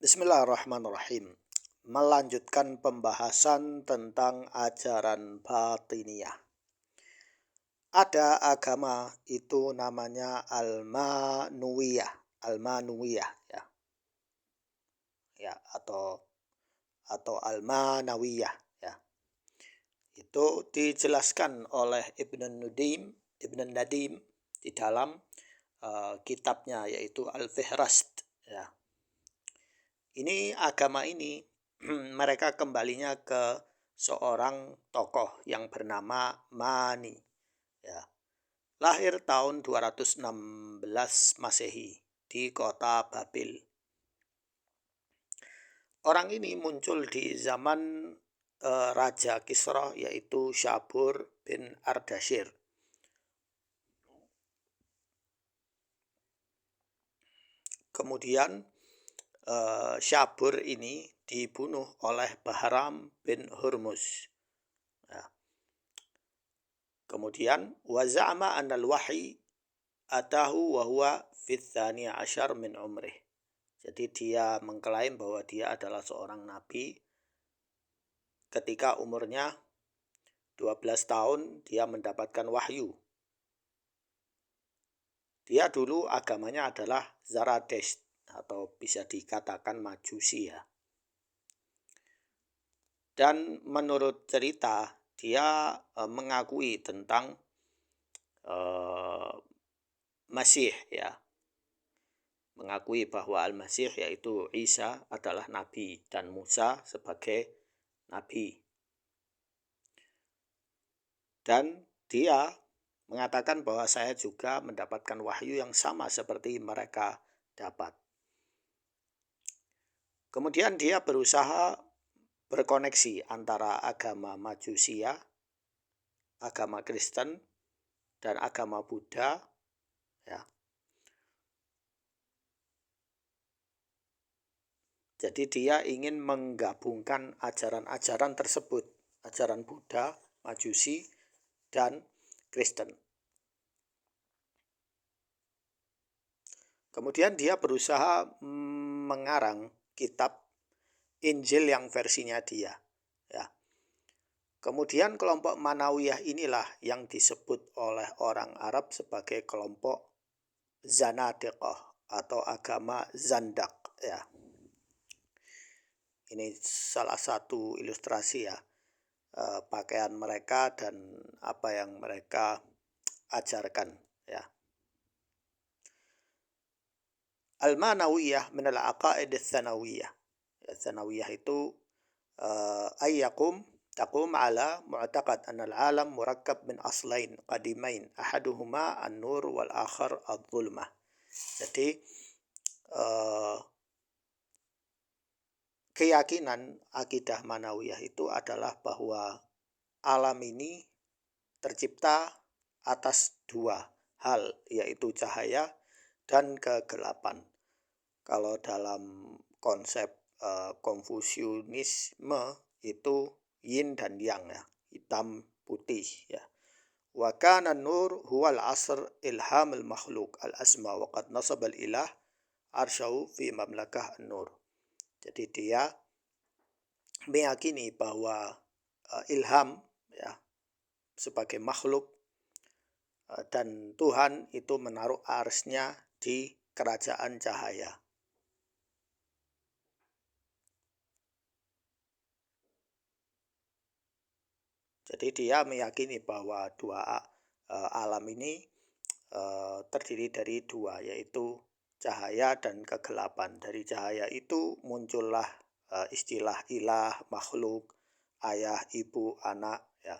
Bismillahirrahmanirrahim. Melanjutkan pembahasan tentang ajaran batiniyah. Ada agama itu namanya Al-Manuwiyah, Al-Manuwiyah ya. Ya, atau Al-Manawiyah ya. Itu dijelaskan oleh Ibn Nadim di dalam kitabnya yaitu Al-Fihrast ya. Ini agama ini mereka kembalinya ke seorang tokoh yang bernama Mani ya. Lahir tahun 216 Masehi di kota Babil. Orang ini muncul di zaman Raja Kisra yaitu Syabur bin Ardashir. Kemudian Syabur ini dibunuh oleh Bahram bin Hurmuz. Ya. Kemudian waza'ama annal wahyi atahu wa huwa fi tsani asyar min umrih. Jadi dia mengklaim bahwa dia adalah seorang nabi ketika umurnya 12 tahun dia mendapatkan wahyu. Dia dulu agamanya adalah Zarathustra atau bisa dikatakan Majusi ya. Dan menurut cerita dia mengakui tentang Masih ya. Mengakui bahwa Al-Masih yaitu Isa adalah nabi dan Musa sebagai nabi. Dan dia mengatakan bahwa saya juga mendapatkan wahyu yang sama seperti mereka dapat. Kemudian dia berusaha berkoneksi antara agama Majusia, agama Kristen, dan agama Buddha ya. Jadi dia ingin menggabungkan ajaran-ajaran tersebut, ajaran Buddha, Majusi, dan Kristen. Kemudian dia berusaha mengarang kitab Injil yang versinya dia. Ya. Kemudian kelompok Manawiyah inilah yang disebut oleh orang Arab sebagai kelompok Zanadiqah atau agama Zandak. Ya. Ini salah satu ilustrasi ya. Pakaian mereka dan apa yang mereka ajarkan ya. Al-Manawiyah min al-aqaid ats-tsanawiyah. Tsanawiyah itu taqum ala mu'taqad anna al-alam murakkab min aslain qadimain ahaduhuma an-nur wal akhar adh-dhulmah. Jadi keyakinan akidah Manawiyah itu adalah bahwa alam ini tercipta atas dua hal, yaitu cahaya dan kegelapan. Kalau dalam konsep Konfusianisme itu yin dan yang ya, hitam putih ya. Wa kana an-nur huwa al-asr ilham al-makhluq al-asma wa qad nasaba al-ilah arsyahu fi mamlakah an-nur. Jadi dia meyakini bahwa ilham ya sebagai makhluk dan Tuhan itu menaruh arsy-nya di kerajaan cahaya. Jadi dia meyakini bahwa dua alam ini terdiri dari dua, yaitu cahaya dan kegelapan. Dari cahaya itu muncullah istilah ilah, makhluk, ayah, ibu, anak ya.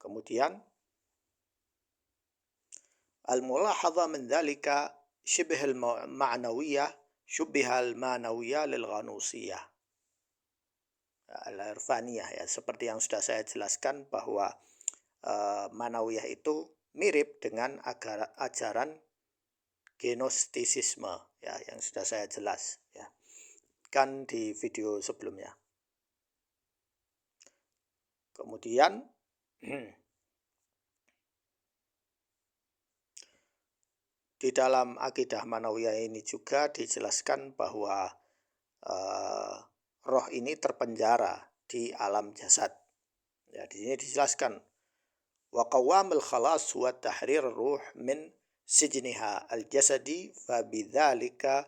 Kemudian al-mulahadha min dhalika shibh al-ma'nawiyah syubbiha al-manawiyah lil-ghanusiyah al-irfaniyah ya, seperti yang sudah saya jelaskan bahwa Manawiyah itu mirip dengan ajaran Gnostisisme ya, yang sudah saya jelas ya kan di video sebelumnya. Kemudian di dalam akidah Manawiyah ini juga dijelaskan bahwa uh, roh ini terpenjara di alam jasad. Ya, di sini dijelaskan wa qawamul khalas wa tahrir ruh min sijniha al-jasadi fa bidzalika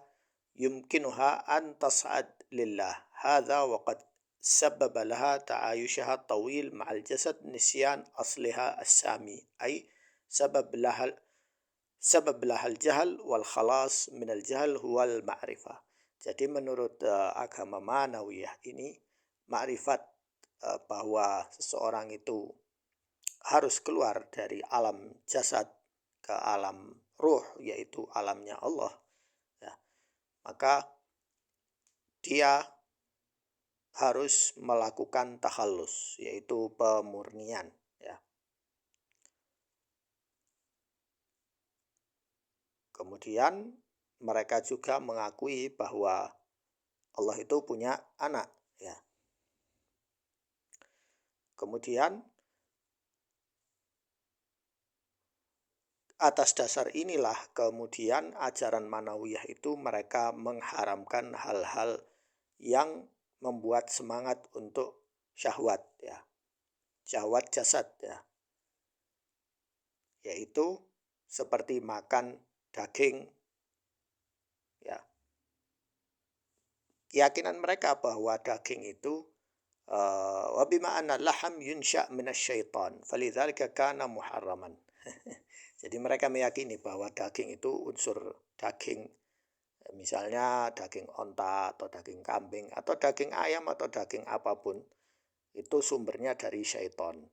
yumkinuha an tas'ad lillah hadza wa qad سبب لها تعايشها الطويل مع الجسد نسيان أصلها السامي أي سبب لها الجهل والخلاص من الجهل هو المعرفة. Jadi menurut agama Manawiyah ini makrifat bahwa seseorang itu harus keluar dari alam jasad ke alam ruh, yaitu alamnya Allah, ya, maka dia harus melakukan takhallus, yaitu pemurnian, ya. Kemudian mereka juga mengakui bahwa Allah itu punya anak, ya. Kemudian atas dasar inilah kemudian ajaran Manawiyah itu mereka mengharamkan hal-hal yang membuat semangat untuk syahwat, ya, syahwat jasad, ya, yaitu seperti makan daging, ya. Keyakinan mereka bahwa daging itu wa bima anna laham yunsha minasyaitan falidzalika kana muharraman. Jadi mereka meyakini bahwa daging itu unsur daging, misalnya daging onta atau daging kambing atau daging ayam atau daging apapun, itu sumbernya dari syaitan.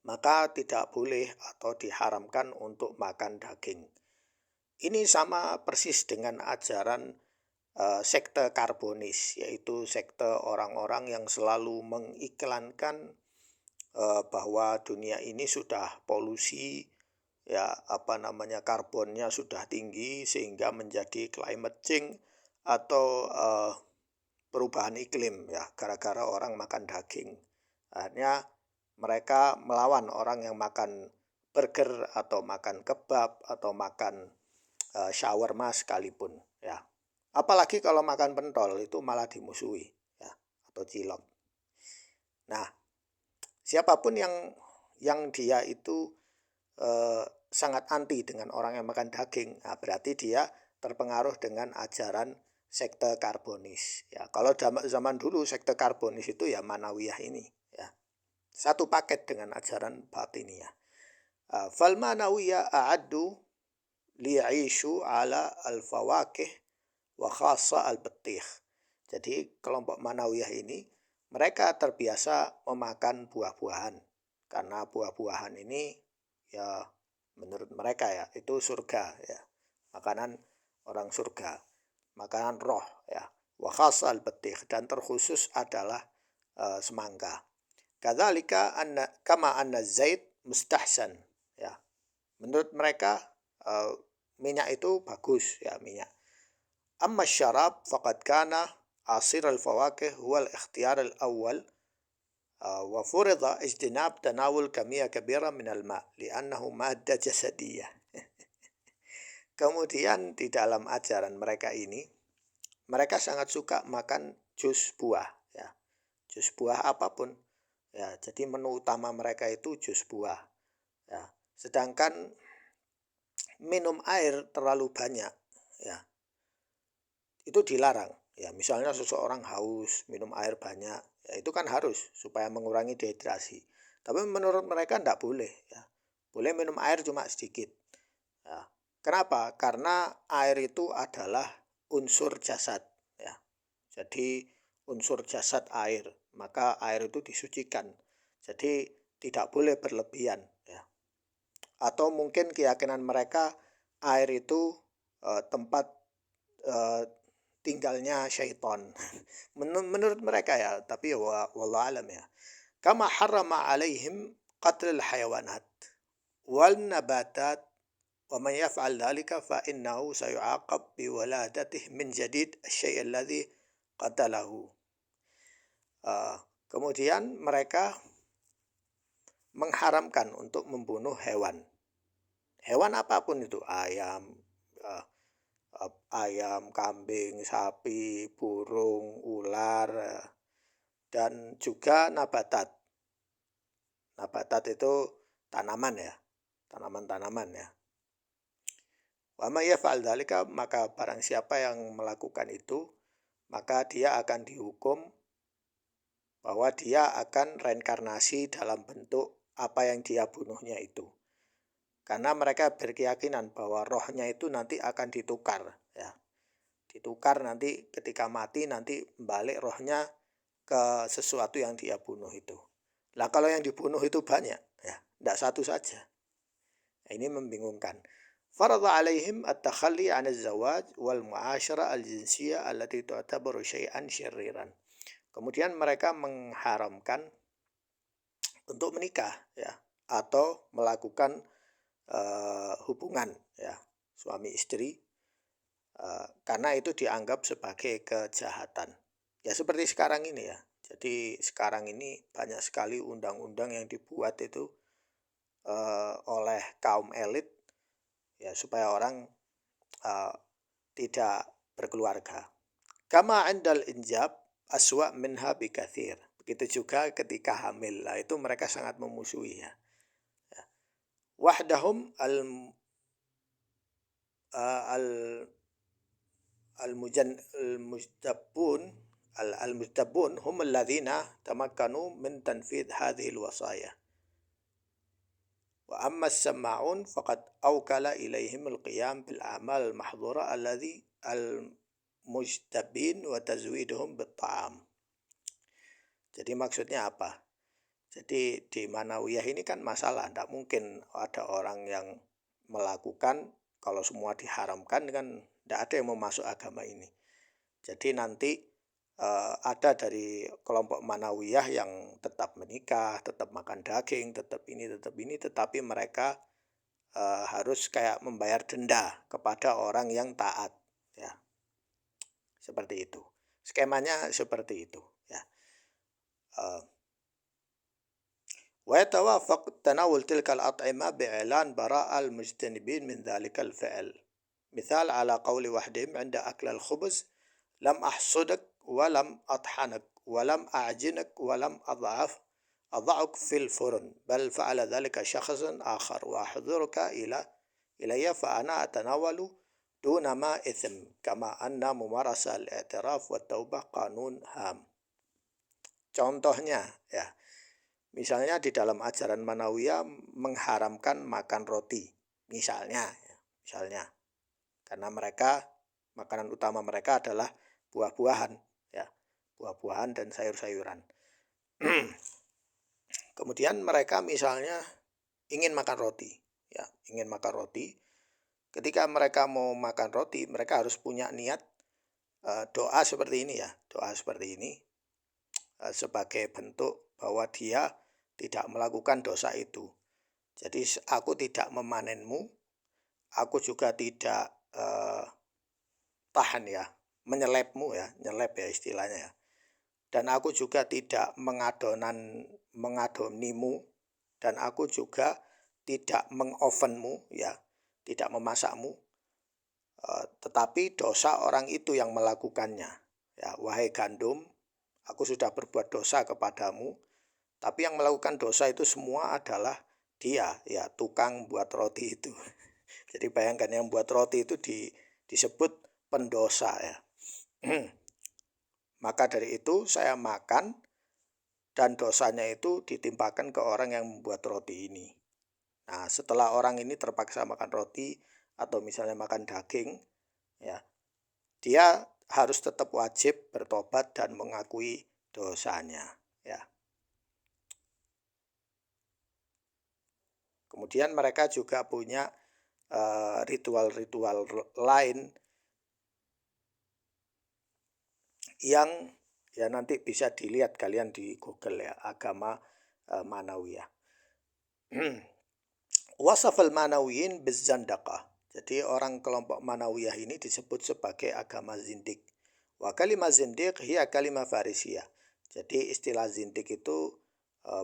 Maka tidak boleh atau diharamkan untuk makan daging. Ini sama persis dengan ajaran sekte karbonis, yaitu sekte orang-orang yang selalu mengiklankan bahwa dunia ini sudah polusi, ya, karbonnya sudah tinggi sehingga menjadi climate change atau perubahan iklim, ya, gara-gara orang makan daging. Akhirnya mereka melawan orang yang makan burger atau makan kebab atau makan shawarma sekalipun, ya. Apalagi kalau makan pentol itu malah dimusuhi, ya, atau cilok. Nah, siapapun yang dia itu sangat anti dengan orang yang makan daging, nah berarti dia terpengaruh dengan ajaran sekte karbonis, ya. Kalau zaman dulu sekte karbonis itu ya Manawiyah ini, ya, satu paket dengan ajaran batiniyah. Fal Manawiyah a'addu li'ishu ala al-fawakih wa khassa al-batikh. Jadi kelompok Manawiyah ini mereka terbiasa memakan buah-buahan, karena buah-buahan ini ya menurut mereka ya itu surga, ya, makanan orang surga, makanan roh, ya. Wa khassa al-batikh, dan terkhusus adalah semangka. Kadzalika kama anna zait mustahsan, ya. Menurut mereka minyak itu bagus, ya, minyak. Amma syarab faqad kana asir al-fawakih huwa al-ikhtiyar al-awwal wa furida ijtinab tanawul kamiyah kabira min al-ma' li'annahu madda jasadiyah. Kemudian di dalam ajaran mereka ini mereka sangat suka makan jus buah, ya. Jus buah apapun, ya. Jadi menu utama mereka itu jus buah, ya. Sedangkan minum air terlalu banyak, ya, itu dilarang, ya. Misalnya seseorang haus minum air banyak, ya, itu kan harus supaya mengurangi dehidrasi. Tapi menurut mereka tidak boleh, ya. Boleh minum air cuma sedikit, ya. Kenapa? Karena air itu adalah unsur jasad, ya. Jadi unsur jasad air, maka air itu disucikan. Jadi tidak boleh berlebihan, ya. Atau mungkin keyakinan mereka air itu tempat tinggalnya syaitan. Menurut mereka, ya, tapi wallahu alam, ya. Kama harrama alaihim qatlul hayawanat wal nabatat wa man yaf'al dhalika fa innahu sayu'aqab bi waladatihi min jadid asy-syai' alladhi qatalahu. Kemudian mereka mengharamkan untuk membunuh hewan, hewan apapun itu, eh, ayam, kambing, sapi, burung, ular, dan juga nabatat. Nabatat itu tanaman ya, tanaman-tanaman ya. Wa may yaf'al dzalika, maka barang siapa yang melakukan itu, maka dia akan dihukum bahwa dia akan reinkarnasi dalam bentuk apa yang dia bunuhnya itu. Karena mereka berkeyakinan bahwa rohnya itu nanti akan ditukar ya. Ditukar nanti ketika mati, nanti balik rohnya ke sesuatu yang dia bunuh itu. Lah kalau yang dibunuh itu banyak ya, tidak satu saja. Nah, ini membingungkan. Farada alaihim at-takhalli 'an az-zawaj wal mu'asyarah al-jinsiyah allati tu'tabaru syai'an syarriran. Kemudian mereka mengharamkan untuk menikah ya, atau melakukan hubungan ya, suami istri, karena itu dianggap sebagai kejahatan. Ya seperti sekarang ini ya. Jadi sekarang ini banyak sekali undang-undang yang dibuat itu oleh kaum elit ya, supaya orang tidak berkeluarga. Kama indal injab aswa minha bikathir. Begitu juga ketika hamil. Lah itu mereka sangat memusuhi ya. Wahdahum al المجتبون هم الذين تمكنوا من تنفيذ هذه الوصايا وأما السماعون فقد أوكل إليهم القيام بالأعمال المحظورة الذي المجتبين وتزويدهم بالطعام. Jadi maksudnya apa? Jadi di Manawiyah ini kan masalah, tidak mungkin ada orang yang melakukan kalau semua diharamkan, kan tidak ada yang mau masuk agama ini. Jadi nanti ada dari kelompok Manawiyah yang tetap menikah, tetap makan daging, tetap ini, tetapi mereka harus kayak membayar denda kepada orang yang taat, ya, seperti itu. Skemanya seperti itu, ya. ويتوافق تناول تلك الأطعمة بإعلان براءة المجتنبين من ذلك الفعل. مثال على قول وحدهم عند أكل الخبز لم أحصدك ولم أطحنك ولم أعجنك ولم أضعك في الفرن بل فعل ذلك شخص آخر وأحضرك إلي فأنا أتناول دون ما إثم كما أن ممارسة الاعتراف والتوبة قانون هام. Contohnya ya, misalnya di dalam ajaran Manawiyah mengharamkan makan roti, misalnya, karena mereka makanan utama mereka adalah buah-buahan, ya, buah-buahan dan sayur-sayuran. Kemudian mereka misalnya ingin makan roti, ya, ingin makan roti. Ketika mereka mau makan roti, mereka harus punya niat doa seperti ini ya, doa seperti ini sebagai bentuk bahwa dia tidak melakukan dosa itu. Jadi aku tidak memanenmu, aku juga tidak tahan ya, menyelepmu ya, nyelep ya istilahnya ya. Dan aku juga tidak mengadonimu, dan aku juga tidak mengovenmu ya, tidak memasakmu, tetapi dosa orang itu yang melakukannya. Ya, wahai gandum, aku sudah berbuat dosa kepadamu, tapi yang melakukan dosa itu semua adalah dia, ya, tukang buat roti itu. Jadi bayangkan yang buat roti itu disebut pendosa ya. Maka dari itu saya makan dan dosanya itu ditimpakan ke orang yang membuat roti ini. Nah, setelah orang ini terpaksa makan roti atau misalnya makan daging, ya, dia harus tetap wajib bertobat dan mengakui dosanya, ya. Kemudian mereka juga punya ritual-ritual lain yang ya nanti bisa dilihat kalian di Google ya, agama Manawiyah. Wasaf al-Manawiyin bizzandaqah. Jadi orang kelompok Manawiyah ini disebut sebagai agama zindik. Wa kalimah zindik hiya kalimah Farisiyah. Jadi istilah zindik itu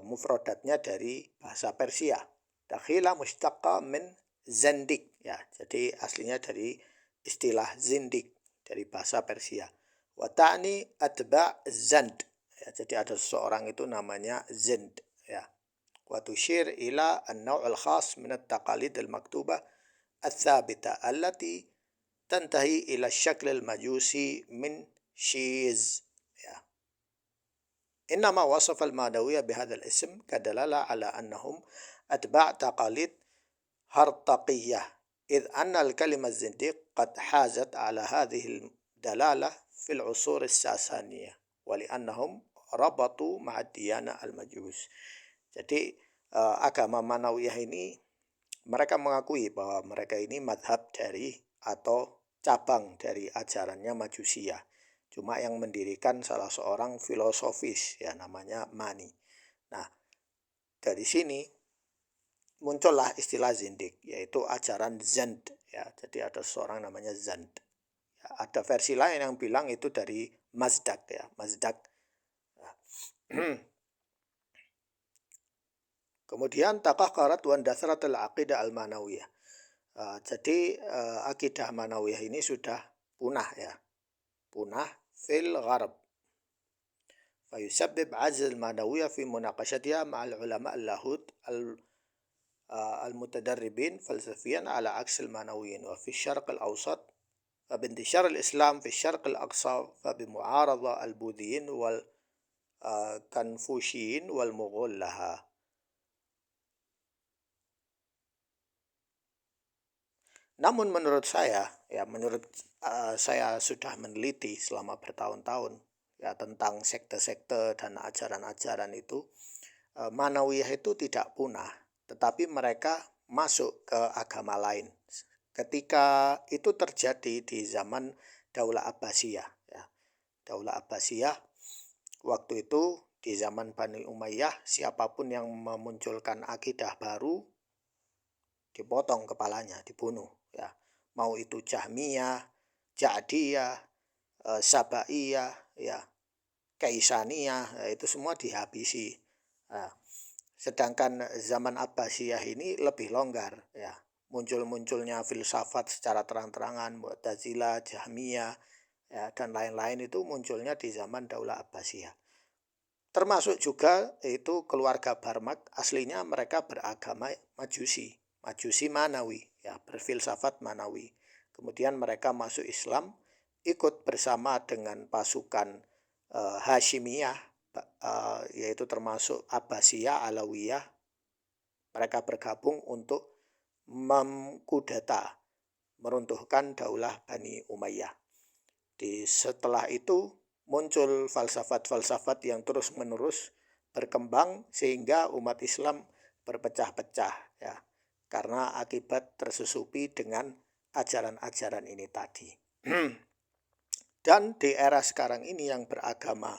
mufradatnya dari bahasa Persia. Dakhila mustaqqa min zendik ya. Jadi aslinya dari istilah zindik dari bahasa Persia. Wa ta'ni atba' zand. Ya, jadi ada seseorang itu namanya Zend ya. Wa tushir ila an-naw' al-khas min at-taqalid al-maktubah al-thabita allati tantahi ila syakl al-majusi min shiz ya. إنما وصف المعنوية بهذا الاسم كدلالة على أنهم أتباع تقاليد هرطقية، إذ أن الكلمة الزنديق قد حازت على هذه الدلالة في العصور الساسانية ولأنهم ربطوا مع الديانة المجوس. Jadi agama Manawiyah ini mereka mengakui bahwa mereka ini madhab dari atau cabang dari ajarannya Majusiyah. Cuma yang mendirikan salah seorang filosofis ya namanya Mani. Nah, dari sini muncullah istilah zindik yaitu ajaran Zend ya. Jadi ada seorang namanya Zend. Ya, ada versi lain yang bilang itu dari Mazdak ya, Mazdak. Nah. Kemudian taqahqarat wa dasrat al-aqidah al-manawiyah. Jadi akidah Manawiyah ini sudah punah ya. Punah fil gharb. فيسبب عجز المعنوية في مناقشتها مع العلماء اللاهوت المتدربين فلسفيا على عكس المعنويين. وفي الشرق الأوسط فبانتشار الإسلام في الشرق الأقصى فبمعارضة البوذيين والكنفوشيين والمغول لها. Namun menurut saya, saya sudah meneliti selama bertahun-tahun ya tentang sekte-sekte dan ajaran-ajaran itu, Manawiyah itu tidak punah, tetapi mereka masuk ke agama lain. Ketika itu terjadi di zaman Daulah Abbasiyah, ya. Daulah Abbasiyah waktu itu di zaman Bani Umayyah, siapapun yang memunculkan akidah baru dipotong kepalanya, dibunuh. Ya, mau itu Jahmiyah, Ja'diyah, Sabaiyah, ya, Kaisaniyah, ya, itu semua dihabisi. Nah, sedangkan zaman Abbasiyah ini lebih longgar, ya, munculnya filsafat secara terang-terangan, Mu'tazilah, Jahmiyah, ya, dan lain-lain itu munculnya di zaman Daulah Abbasiyah. Termasuk juga itu keluarga Barmak, aslinya mereka beragama Majusi Manawi, ya, berfilsafat Manawi. Kemudian mereka masuk Islam, ikut bersama dengan pasukan Hashimiyah, yaitu termasuk Abbasiyah, Alawiyah. Mereka bergabung untuk mengkudeta, meruntuhkan Daulah Bani Umayyah. Setelah itu muncul falsafat-falsafat yang terus-menerus berkembang sehingga umat Islam berpecah-pecah ya. Karena akibat tersusupi dengan ajaran-ajaran ini tadi. Dan di era sekarang ini yang beragama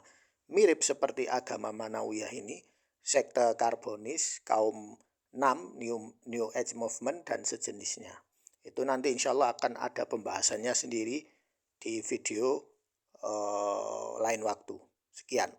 mirip seperti agama Manawiyah ini, sekte Karbonis, kaum Nam, New Age Movement, dan sejenisnya. Itu nanti insya Allah akan ada pembahasannya sendiri di video lain waktu. Sekian.